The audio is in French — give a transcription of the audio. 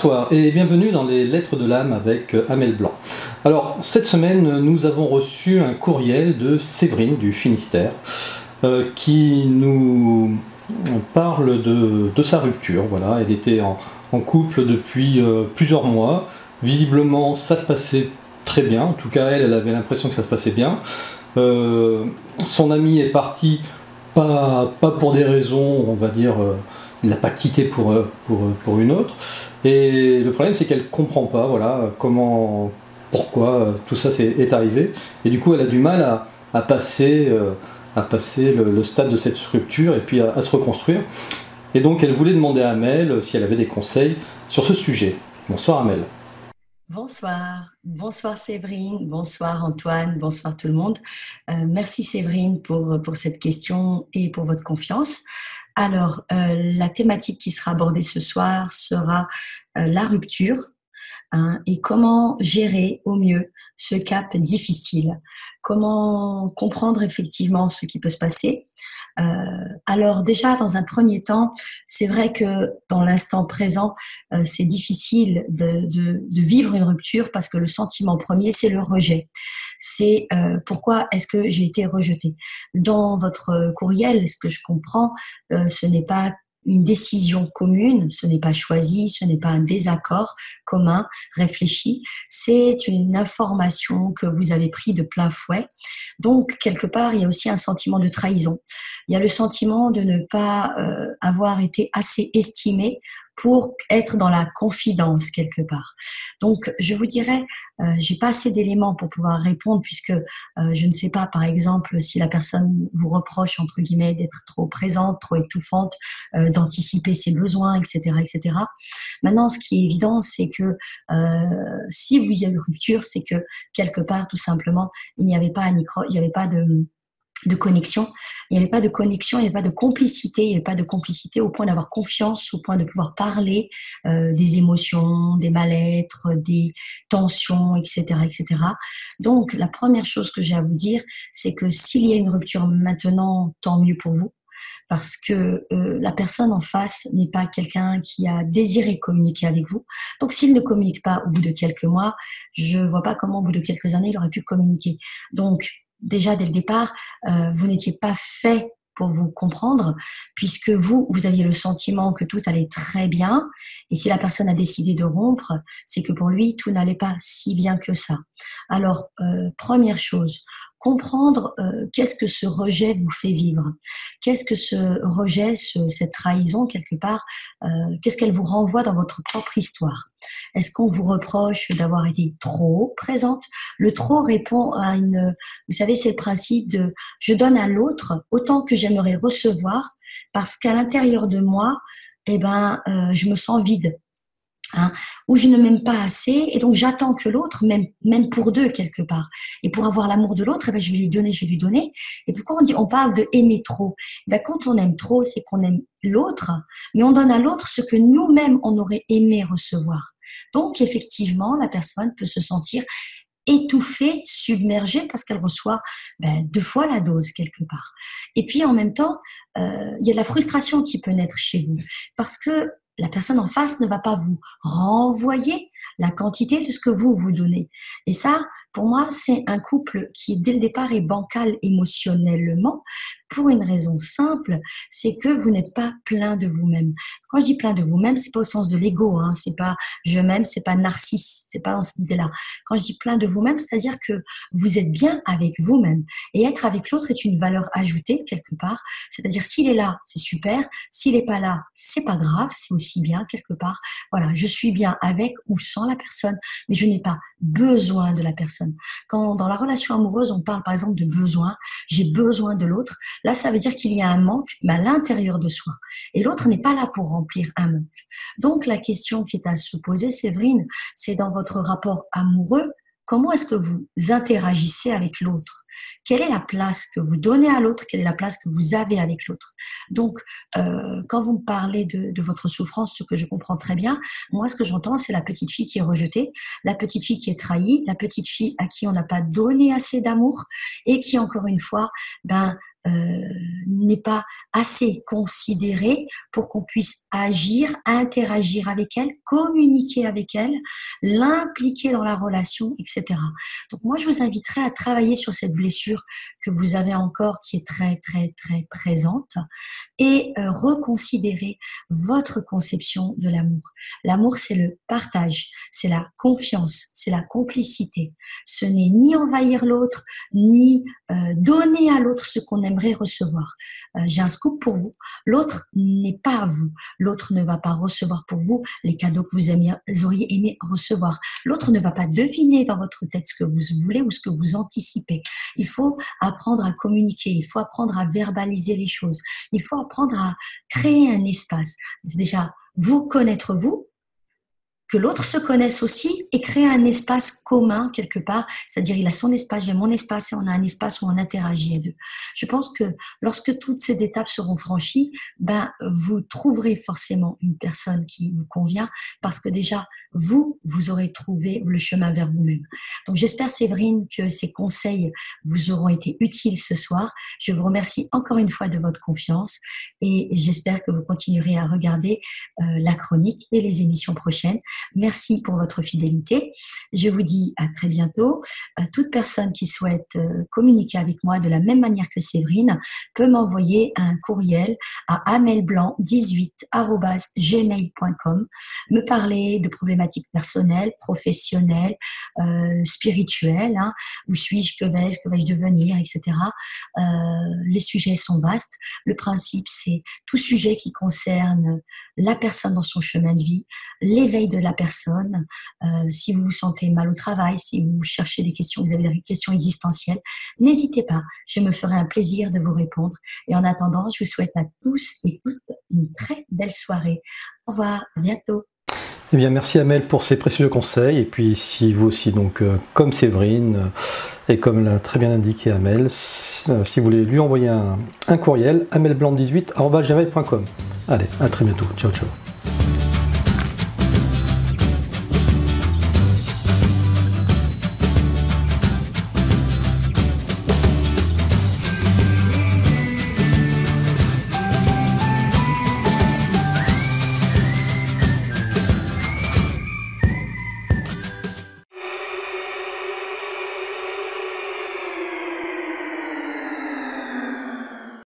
Bonsoir et bienvenue dans les Lettres de l'âme avec Amel Blanc. Alors, cette semaine, nous avons reçu un courriel de Séverine du Finistère qui nous parle de sa rupture. Voilà, elle était en couple depuis plusieurs mois. Visiblement, ça se passait très bien. En tout cas, elle avait l'impression que ça se passait bien. Son ami est parti, pas pour des raisons, on va dire... il l'a pas quitté pour une autre. Et le problème, c'est qu'elle ne comprend pas, voilà, pourquoi tout ça est arrivé. Et du coup, elle a du mal à passer le stade de cette rupture et puis à se reconstruire. Et donc, elle voulait demander à Amel si elle avait des conseils sur ce sujet. Bonsoir Amel. Bonsoir Séverine, bonsoir Antoine, bonsoir tout le monde. Merci Séverine pour cette question et pour votre confiance. Alors, la thématique qui sera abordée ce soir sera la rupture et comment gérer au mieux ce cap difficile. Comment comprendre effectivement ce qui peut se passer. Alors déjà, dans un premier temps, c'est vrai que dans l'instant présent, c'est difficile de vivre une rupture parce que le sentiment premier, c'est le rejet. C'est pourquoi est-ce que j'ai été rejetée. Dans votre courriel, ce que je comprends, ce n'est pas une décision commune, ce n'est pas choisi, ce n'est pas un désaccord commun, réfléchi, c'est une information que vous avez pris de plein fouet. Donc, quelque part, il y a aussi un sentiment de trahison. Il y a le sentiment de ne pas avoir été assez estimé pour être dans la confidence quelque part. Donc, je vous dirais, j'ai pas assez d'éléments pour pouvoir répondre puisque je ne sais pas, par exemple, si la personne vous reproche entre guillemets d'être trop présente, trop étouffante, d'anticiper ses besoins, etc., etc. Maintenant, ce qui est évident, c'est que si vous y a eu rupture, c'est que quelque part, tout simplement, il n'y avait pas de connexion. Il n'y avait pas de connexion, il n'y avait pas de complicité, il n'y avait pas de complicité au point d'avoir confiance, au point de pouvoir parler des émotions, des mal-être, des tensions, etc., etc. Donc, la première chose que j'ai à vous dire, c'est que s'il y a une rupture maintenant, tant mieux pour vous, parce que la personne en face n'est pas quelqu'un qui a désiré communiquer avec vous. Donc, s'il ne communique pas au bout de quelques mois, je ne vois pas comment au bout de quelques années, il aurait pu communiquer. Donc, déjà, dès le départ, vous n'étiez pas fait pour vous comprendre, puisque vous aviez le sentiment que tout allait très bien. Et si la personne a décidé de rompre, c'est que pour lui, tout n'allait pas si bien que ça. Alors, première chose, comprendre qu'est-ce que ce rejet vous fait vivre. Qu'est-ce que ce rejet, cette trahison, quelque part, qu'est-ce qu'elle vous renvoie dans votre propre histoire? Est-ce qu'on vous reproche d'avoir été trop présente? Le trop répond à vous savez, c'est le principe de je donne à l'autre autant que j'aimerais recevoir parce qu'à l'intérieur de moi, je me sens vide. Ou je ne m'aime pas assez et donc j'attends que l'autre même pour deux quelque part. Et pour avoir l'amour de l'autre, je vais lui donner. Et pourquoi on parle de aimer trop? Quand on aime trop, c'est qu'on aime l'autre, mais on donne à l'autre ce que nous-mêmes on aurait aimé recevoir. Donc effectivement, la personne peut se sentir étouffée, submergée parce qu'elle reçoit deux fois la dose quelque part. Et puis en même temps, il y a de la frustration qui peut naître chez vous parce que la personne en face ne va pas vous renvoyer la quantité de ce que vous donnez. Et ça, pour moi, c'est un couple qui, dès le départ, est bancal émotionnellement pour une raison simple, c'est que vous n'êtes pas plein de vous-même. Quand je dis plein de vous-même, c'est pas au sens de l'ego, c'est pas je m'aime, c'est pas narcisse, c'est pas dans cette idée-là. Quand je dis plein de vous-même, c'est-à-dire que vous êtes bien avec vous-même. Et être avec l'autre est une valeur ajoutée quelque part. C'est-à-dire s'il est là, c'est super. S'il est pas là, c'est pas grave, c'est aussi bien quelque part. Voilà, je suis bien avec ou sans la personne, mais je n'ai pas besoin de la personne. Quand dans la relation amoureuse, on parle par exemple de besoin, j'ai besoin de l'autre, là ça veut dire qu'il y a un manque, mais à l'intérieur de soi. Et l'autre n'est pas là pour remplir un manque. Donc la question qui est à se poser, Séverine, c'est dans votre rapport amoureux, comment est-ce que vous interagissez avec l'autre? Quelle est la place que vous donnez à l'autre? Quelle est la place que vous avez avec l'autre? Donc, quand vous me parlez de votre souffrance, ce que je comprends très bien, moi, ce que j'entends, c'est la petite fille qui est rejetée, la petite fille qui est trahie, la petite fille à qui on n'a pas donné assez d'amour et qui, encore une fois, n'est pas assez considérée pour qu'on puisse agir, interagir avec elle, communiquer avec elle, l'impliquer dans la relation, etc. Donc moi, je vous inviterai à travailler sur cette blessure que vous avez encore, qui est très, très, très présente, et reconsidérer votre conception de l'amour. L'amour, c'est le partage, c'est la confiance, c'est la complicité. Ce n'est ni envahir l'autre, ni donner à l'autre ce qu'on aimerait recevoir. J'ai un scoop pour vous. L'autre n'est pas à vous. L'autre ne va pas recevoir pour vous les cadeaux que vous auriez aimé recevoir. L'autre ne va pas deviner dans votre tête ce que vous voulez ou ce que vous anticipez. Il faut apprendre à communiquer. Il faut apprendre à verbaliser les choses. Il faut apprendre à créer un espace. C'est déjà vous connaître vous, que l'autre se connaisse aussi et créer un espace commun quelque part, c'est-à-dire il a son espace, j'ai mon espace et on a un espace où on interagit à deux. Je pense que lorsque toutes ces étapes seront franchies, vous trouverez forcément une personne qui vous convient parce que déjà, vous aurez trouvé le chemin vers vous-même. Donc j'espère, Séverine, que ces conseils vous auront été utiles ce soir. Je vous remercie encore une fois de votre confiance et j'espère que vous continuerez à regarder la chronique et les émissions prochaines. Merci pour votre fidélité. Je vous dis à très bientôt. Toute personne qui souhaite communiquer avec moi de la même manière que Séverine peut m'envoyer un courriel à amelblanc18@gmail.com, me parler de problématiques personnelles, professionnelles, spirituelles. Où suis-je, que vais-je devenir, etc. Les sujets sont vastes. Le principe, c'est tout sujet qui concerne la personne dans son chemin de vie, l'éveil de la personne. Si vous vous sentez mal au travail, si vous cherchez des questions, vous avez des questions existentielles, n'hésitez pas, je me ferai un plaisir de vous répondre. Et en attendant, je vous souhaite à tous et toutes une très belle soirée. Au revoir, à bientôt. Eh bien, merci Amel pour ces précieux conseils. Et puis, si vous aussi, donc, comme Séverine, et comme l'a très bien indiqué Amel, si vous voulez lui envoyer un courriel, amelblanc18@gmail.com. Allez, à très bientôt. Ciao, ciao.